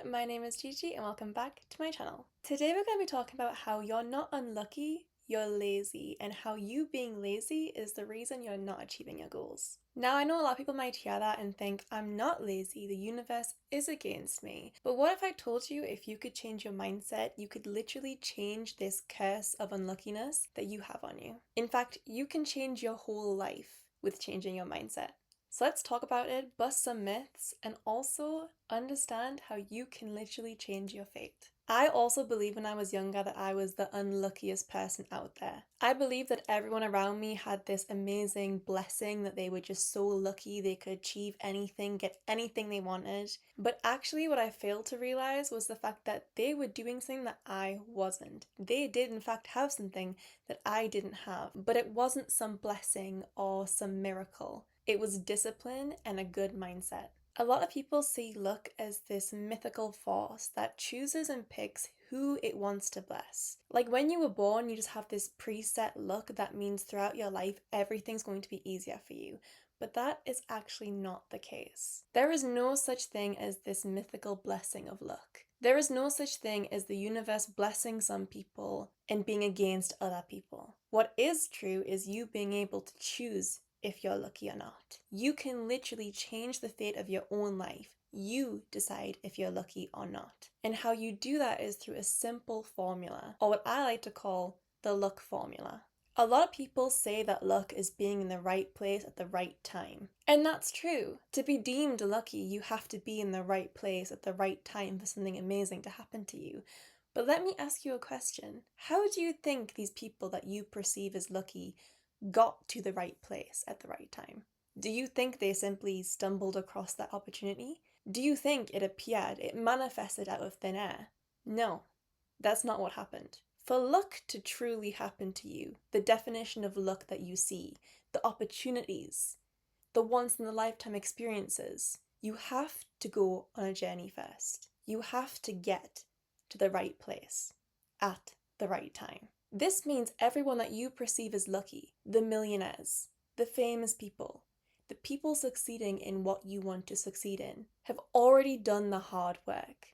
my name is Gigi and welcome back to my channel. Today we're going to be talking about how you're not unlucky, you're lazy, and how you being lazy is the reason you're not achieving your goals. Now I know a lot of people might hear that and think, I'm not lazy, the universe is against me. But what if I told you if you could change your mindset, you could literally change this curse of unluckiness that you have on you? In fact, you can change your whole life with changing your mindset. So let's talk about it, bust some myths, and also understand how you can literally change your fate. I also believe when I was younger that I was the unluckiest person out there. I believe that everyone around me had this amazing blessing that they were just so lucky they could achieve anything, get anything they wanted. But actually what I failed to realize was the fact that they were doing something that I wasn't. They did in fact have something that I didn't have, but it wasn't some blessing or some miracle. It was discipline and a good mindset. A lot of people see luck as this mythical force that chooses and picks who it wants to bless. Like when you were born, you just have this preset luck that means throughout your life, everything's going to be easier for you. But that is actually not the case. There is no such thing as this mythical blessing of luck. There is no such thing as the universe blessing some people and being against other people. What is true is you being able to choose if you're lucky or not. You can literally change the fate of your own life. You decide if you're lucky or not. And how you do that is through a simple formula, or what I like to call the luck formula. A lot of people say that luck is being in the right place at the right time. And that's true. To be deemed lucky, you have to be in the right place at the right time for something amazing to happen to you. But let me ask you a question. How do you think these people that you perceive as lucky got to the right place at the right time? Do you think they simply stumbled across that opportunity? Do you think it appeared, it manifested out of thin air? No, that's not what happened. For luck to truly happen to you, the definition of luck that you see, the opportunities, the once in a lifetime experiences, you have to go on a journey first. You have to get to the right place at the right time. This means everyone that you perceive as lucky, the millionaires, the famous people, the people succeeding in what you want to succeed in, have already done the hard work.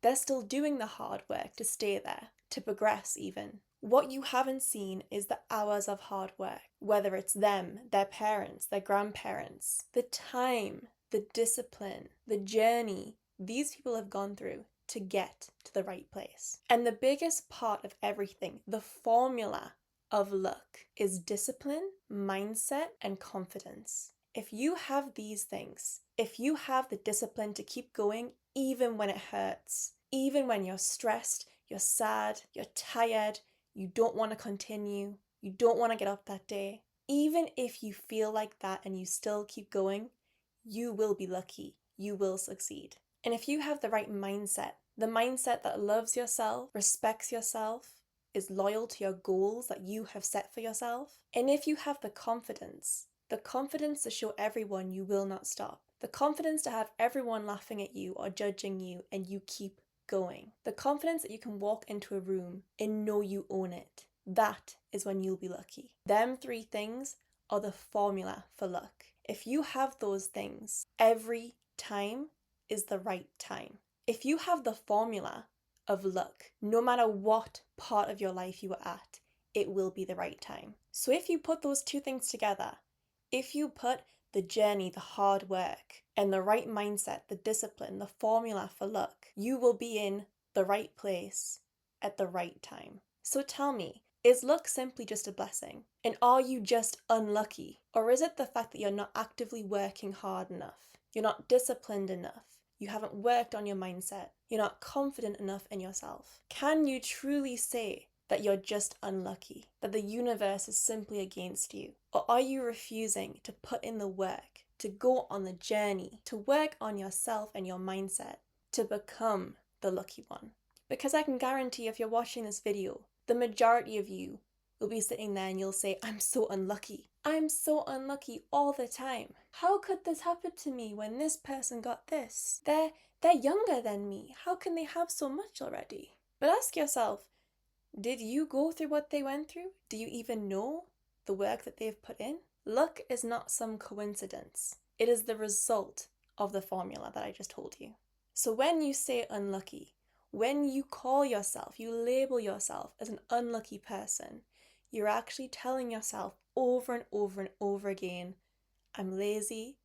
They're still doing the hard work to stay there, to progress even. What you haven't seen is the hours of hard work, whether it's them, their parents, their grandparents, the time, the discipline, the journey these people have gone through to get to the right place. And the biggest part of everything, the formula of luck, is discipline, mindset, and confidence. If you have these things, if you have the discipline to keep going even when it hurts, even when you're stressed, you're sad, you're tired, you don't want to continue, you don't want to get up that day, even if you feel like that and you still keep going, you will be lucky, you will succeed. And if you have the right mindset, the mindset that loves yourself, respects yourself, is loyal to your goals that you have set for yourself, and if you have the confidence to show everyone you will not stop, the confidence to have everyone laughing at you or judging you and you keep going, the confidence that you can walk into a room and know you own it, that is when you'll be lucky. Them three things are the formula for luck. If you have those things, every time is the right time. If you have the formula of luck, no matter what part of your life you are at, it will be the right time. So if you put those two things together, if you put the journey, the hard work, and the right mindset, the discipline, the formula for luck, you will be in the right place at the right time. So tell me, is luck simply just a blessing? And are you just unlucky? Or is it the fact that you're not actively working hard enough? You're not disciplined enough? You haven't worked on your mindset? You're not confident enough in yourself? Can you truly say that you're just unlucky, that the universe is simply against you? Or are you refusing to put in the work, to go on the journey, to work on yourself and your mindset, to become the lucky one? Because I can guarantee if you're watching this video, the majority of you will be sitting there and you'll say, I'm so unlucky. I'm so unlucky all the time. How could this happen to me when this person got this? They're younger than me. How can they have so much already? But ask yourself, did you go through what they went through? Do you even know the work that they've put in? Luck is not some coincidence. It is the result of the formula that I just told you. So when you say unlucky, when you call yourself, you label yourself as an unlucky person, you're actually telling yourself over and over and over again, I'm lazy,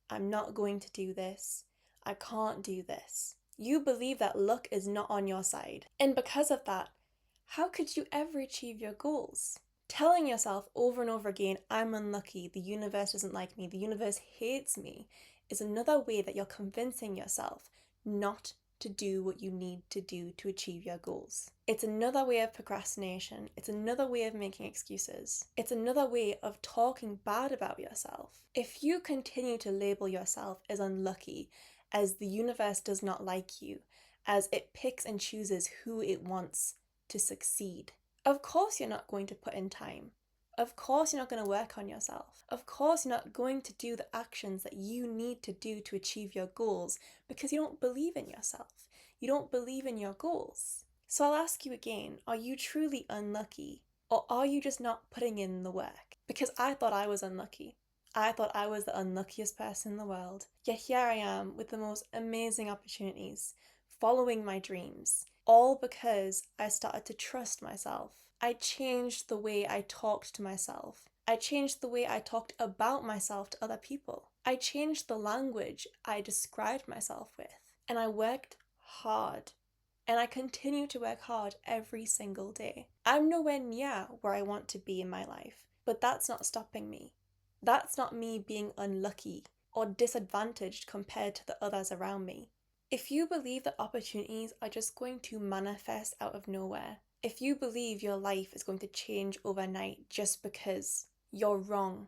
I'm not going to do this, I can't do this. You believe that luck is not on your side. And because of that, how could you ever achieve your goals? Telling yourself over and over again, I'm unlucky, the universe doesn't like me, the universe hates me, is another way that you're convincing yourself not to do what you need to do to achieve your goals. It's another way of procrastination. It's another way of making excuses. It's another way of talking bad about yourself. If you continue to label yourself as unlucky, as the universe does not like you, as it picks and chooses who it wants to succeed, of course you're not going to put in time. Of course you're not going to work on yourself. Of course you're not going to do the actions that you need to do to achieve your goals because you don't believe in yourself. You don't believe in your goals. So I'll ask you again, are you truly unlucky? Or are you just not putting in the work? Because I thought I was unlucky. I thought I was the unluckiest person in the world. Yet here I am with the most amazing opportunities, following my dreams, all because I started to trust myself. I changed the way I talked to myself. I changed the way I talked about myself to other people. I changed the language I described myself with. And I worked hard. And I continue to work hard every single day. I'm nowhere near where I want to be in my life, but that's not stopping me. That's not me being unlucky or disadvantaged compared to the others around me. If you believe that opportunities are just going to manifest out of nowhere, if you believe your life is going to change overnight just because, you're wrong.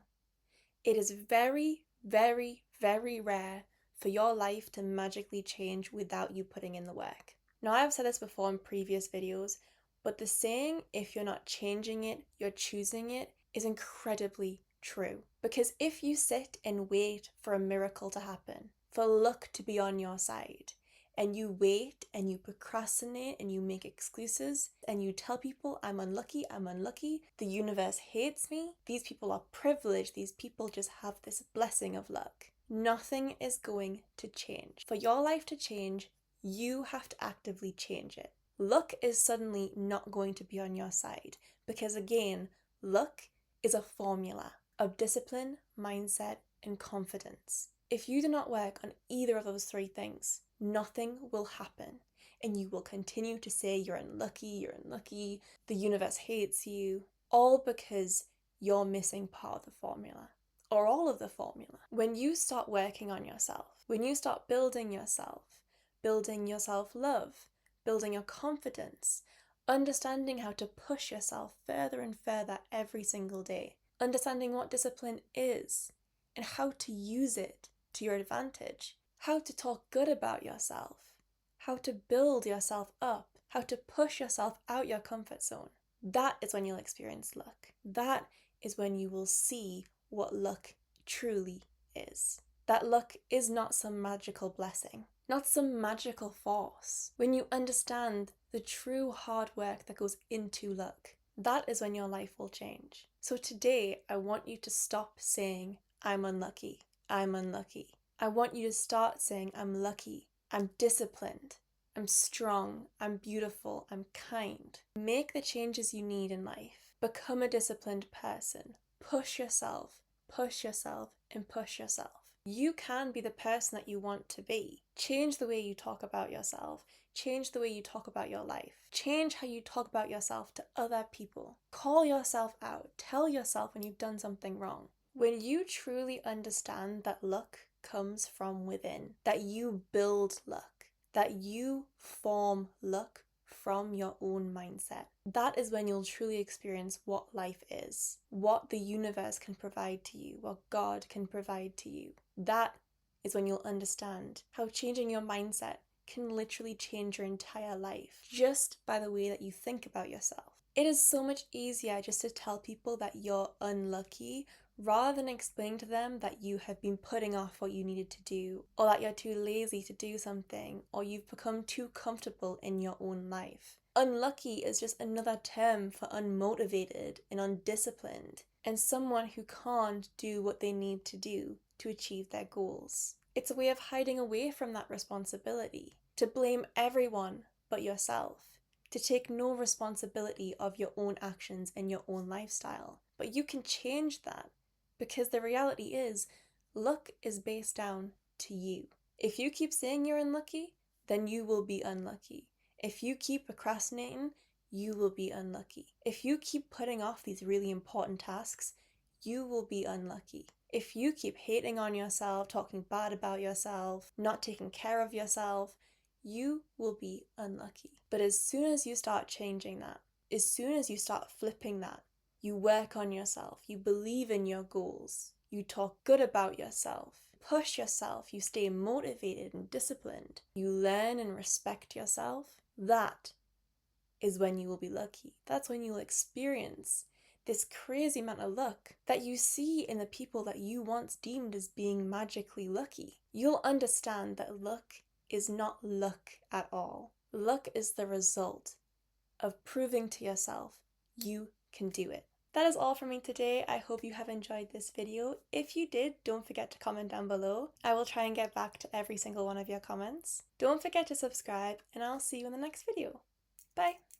It is very, very, very rare for your life to magically change without you putting in the work. Now, I've said this before in previous videos, but the saying, if you're not changing it, you're choosing it, is incredibly true. Because if you sit and wait for a miracle to happen, for luck to be on your side, and you wait and you procrastinate and you make excuses and you tell people, I'm unlucky, the universe hates me, these people are privileged, these people just have this blessing of luck, nothing is going to change. For your life to change, you have to actively change it. Luck is suddenly not going to be on your side because, again, luck is a formula of discipline, mindset, and confidence. If you do not work on either of those three things, nothing will happen. And you will continue to say you're unlucky, the universe hates you, all because you're missing part of the formula. Or all of the formula. When you start working on yourself, when you start building self-love, building your confidence, understanding how to push yourself further and further every single day, understanding what discipline is and how to use it to your advantage, how to talk good about yourself, how to build yourself up, how to push yourself out your comfort zone. That is when you'll experience luck. That is when you will see what luck truly is. That luck is not some magical blessing, not some magical force. When you understand the true hard work that goes into luck, that is when your life will change. So today, I want you to stop saying, I'm unlucky, I'm unlucky. I want you to start saying, I'm lucky, I'm disciplined, I'm strong, I'm beautiful, I'm kind. Make the changes you need in life. Become a disciplined person. Push yourself, and push yourself. You can be the person that you want to be. Change the way you talk about yourself. Change the way you talk about your life. Change how you talk about yourself to other people. Call yourself out. Tell yourself when you've done something wrong. When you truly understand that luck comes from within, that you build luck, that you form luck from your own mindset, that is when you'll truly experience what life is, what the universe can provide to you, what God can provide to you. That is when you'll understand how changing your mindset can literally change your entire life just by the way that you think about yourself. It is so much easier just to tell people that you're unlucky rather than explain to them that you have been putting off what you needed to do, or that you're too lazy to do something, or you've become too comfortable in your own life. Unlucky is just another term for unmotivated and undisciplined, and someone who can't do what they need to do to achieve their goals. It's a way of hiding away from that responsibility, to blame everyone but yourself, to take no responsibility of your own actions and your own lifestyle. But you can change that, because the reality is, luck is based down to you. If you keep saying you're unlucky, then you will be unlucky. If you keep procrastinating, you will be unlucky. If you keep putting off these really important tasks, you will be unlucky. If you keep hating on yourself, talking bad about yourself, not taking care of yourself, you will be unlucky. But as soon as you start changing that, as soon as you start flipping that, you work on yourself, you believe in your goals, you talk good about yourself, push yourself, you stay motivated and disciplined, you learn and respect yourself, that is when you will be lucky. That's when you'll experience this crazy amount of luck that you see in the people that you once deemed as being magically lucky. You'll understand that luck is not luck at all. Luck is the result of proving to yourself you can do it. That is all from me today. I hope you have enjoyed this video. If you did, don't forget to comment down below. I will try and get back to every single one of your comments. Don't forget to subscribe, and I'll see you in the next video. Bye!